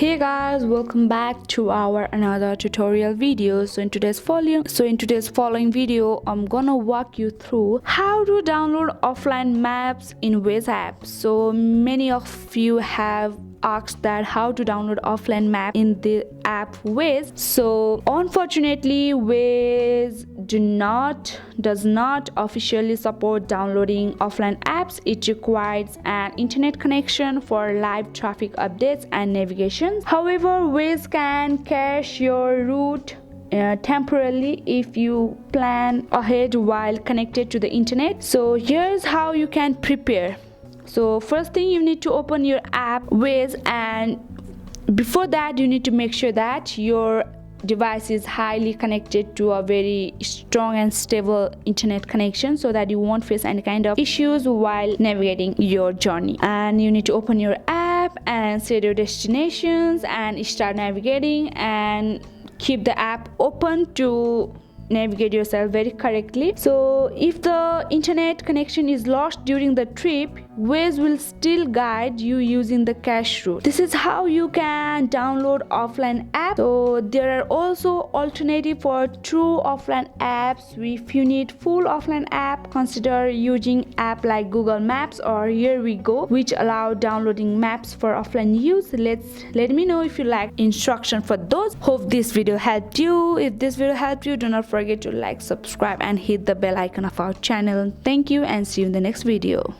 Hey guys, welcome back to our another tutorial video. So in today's following video, I'm gonna walk you through how to download offline maps in Waze app. So many of you have asked that how to download offline map in the app Waze. So unfortunately, Waze does not officially support downloading offline apps. It requires an internet connection for live traffic updates and navigation. However, Waze can cache your route temporarily if you plan ahead while connected to the internet. So here's how you can prepare. So first thing, you need to open your app Waze, and before that you need to make sure that your device is highly connected to a very strong and stable internet connection so that you won't face any kind of issues while navigating your journey. And you need to open your app and set your destinations and start navigating, and keep the app open to navigate yourself very correctly. So if the internet connection is lost during the trip, Waze will still guide you using the cache route. This is how you can download offline apps. So there are also alternatives for true offline apps. If you need full offline app, consider using app like Google Maps or Here We Go, which allow downloading maps for offline use. Let me know if you like instruction for those. Hope this video helped you. If this video helped you, do not forget to like, subscribe and hit the bell icon of our channel. Thank you and see you in the next video.